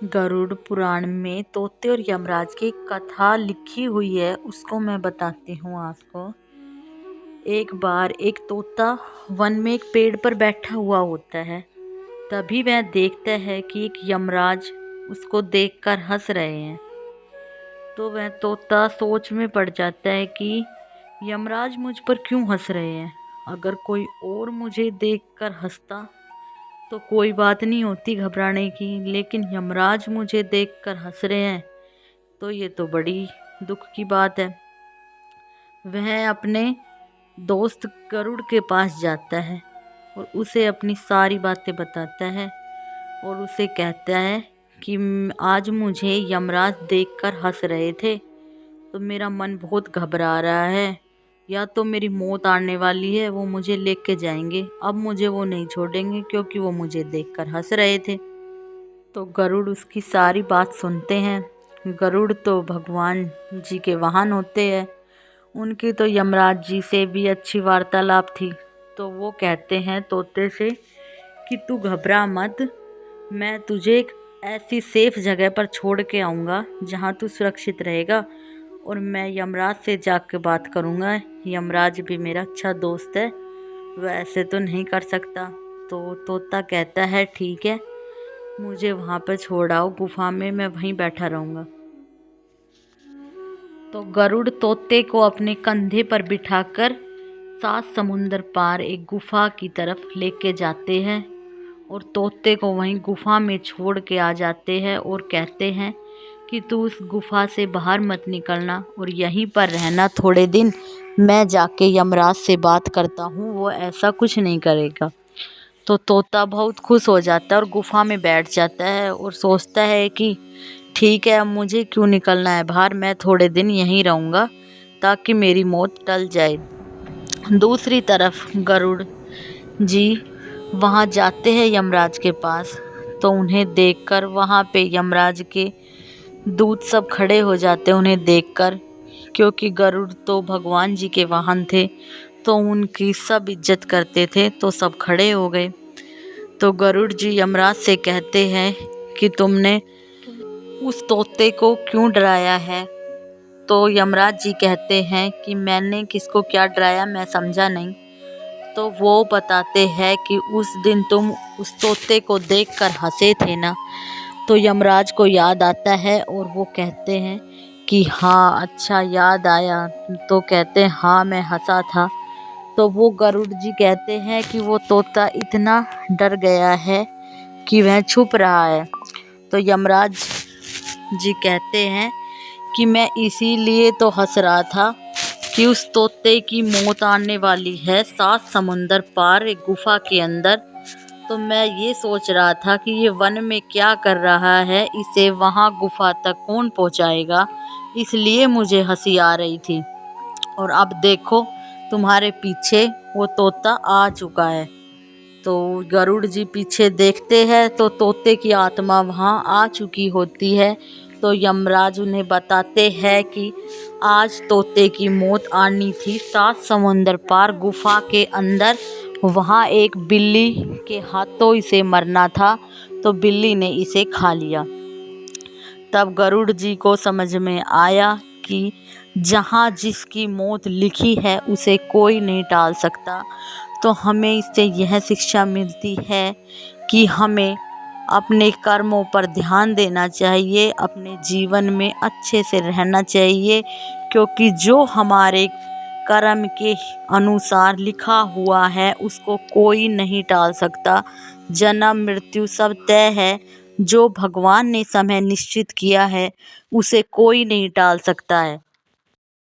गरुड़ पुराण में तोते और यमराज की कथा लिखी हुई है, उसको मैं बताती हूँ आपको। एक बार एक तोता वन में एक पेड़ पर बैठा हुआ होता है। तभी वह देखता है कि एक यमराज उसको देखकर हंस रहे हैं। तो वह तोता सोच में पड़ जाता है कि यमराज मुझ पर क्यों हंस रहे हैं। अगर कोई और मुझे देखकर हंसता तो कोई बात नहीं होती घबराने की, लेकिन यमराज मुझे देखकर हंस रहे हैं तो ये तो बड़ी दुख की बात है। वह अपने दोस्त गरुड़ के पास जाता है और उसे अपनी सारी बातें बताता है और उसे कहता है कि आज मुझे यमराज देखकर हंस रहे थे तो मेरा मन बहुत घबरा रहा है। या तो मेरी मौत आने वाली है, वो मुझे लेके जाएंगे। अब मुझे वो नहीं छोड़ेंगे क्योंकि वो मुझे देखकर हंस रहे थे। तो गरुड़ उसकी सारी बात सुनते हैं। गरुड़ तो भगवान जी के वाहन होते हैं, उनकी तो यमराज जी से भी अच्छी वार्तालाप थी। तो वो कहते हैं तोते से कि तू घबरा मत, मैं तुझे एक ऐसी सेफ जगह पर छोड़ के आऊँगा जहाँ तू सुरक्षित रहेगा और मैं यमराज से जाकर बात करूँगा। यमराज भी मेरा अच्छा दोस्त है, वह ऐसे तो नहीं कर सकता। तो तोता कहता है ठीक है, मुझे वहाँ पर छोड़ आओ गुफा में, मैं वहीं बैठा रहूँगा। तो गरुड़ तोते को अपने कंधे पर बिठाकर 7 समुंदर पार एक गुफा की तरफ लेके जाते हैं और तोते को वहीं गुफा में छोड़ के आ जाते हैं और कहते हैं कि तू उस गुफा से बाहर मत निकलना और यहीं पर रहना थोड़े दिन। मैं जाके यमराज से बात करता हूँ, वो ऐसा कुछ नहीं करेगा। तो तोता बहुत खुश हो जाता है और गुफा में बैठ जाता है और सोचता है कि ठीक है, अब मुझे क्यों निकलना है बाहर, मैं थोड़े दिन यहीं रहूँगा ताकि मेरी मौत टल जाए। दूसरी तरफ गरुड़ जी वहाँ जाते हैं यमराज के पास। तो उन्हें देखकर वहाँ पे यमराज के दूत सब खड़े हो जाते हैं उन्हें देखकर, क्योंकि गरुड़ तो भगवान जी के वाहन थे तो उनकी सब इज्जत करते थे। तो सब खड़े हो गए। तो गरुड़ जी यमराज से कहते हैं कि तुमने उस तोते को क्यों डराया है। तो यमराज जी कहते हैं कि मैंने किसको क्या डराया, मैं समझा नहीं। तो वो बताते हैं कि उस दिन तुम उस तोते को देखकर हंसे थे ना। तो यमराज को याद आता है और वो कहते हैं कि हाँ अच्छा याद आया। तो कहते हैं हाँ मैं हंसा था। तो वो गरुड़ जी कहते हैं कि वो तोता इतना डर गया है कि वह छुप रहा है। तो यमराज जी कहते हैं कि मैं इसीलिए तो हंस रहा था कि उस तोते की मौत आने वाली है 7 समुंदर पार एक गुफा के अंदर। तो मैं ये सोच रहा था कि ये वन में क्या कर रहा है, इसे वहाँ गुफा तक कौन पहुँचाएगा, इसलिए मुझे हंसी आ रही थी। और अब देखो तुम्हारे पीछे वो तोता आ चुका है। तो गरुड़ जी पीछे देखते हैं तो तोते की आत्मा वहाँ आ चुकी होती है। तो यमराज उन्हें बताते हैं कि आज तोते की मौत आनी थी 7 समुंदर पार गुफा के अंदर, वहाँ एक बिल्ली के हाथों इसे मरना था तो बिल्ली ने इसे खा लिया। तब गरुड़ जी को समझ में आया कि जहाँ जिसकी मौत लिखी है उसे कोई नहीं टाल सकता। तो हमें इससे यह शिक्षा मिलती है कि हमें अपने कर्मों पर ध्यान देना चाहिए, अपने जीवन में अच्छे से रहना चाहिए, क्योंकि जो हमारे कर्म के अनुसार लिखा हुआ है उसको कोई नहीं टाल सकता। जन्म मृत्यु सब तय है, जो भगवान ने समय निश्चित किया है उसे कोई नहीं टाल सकता है।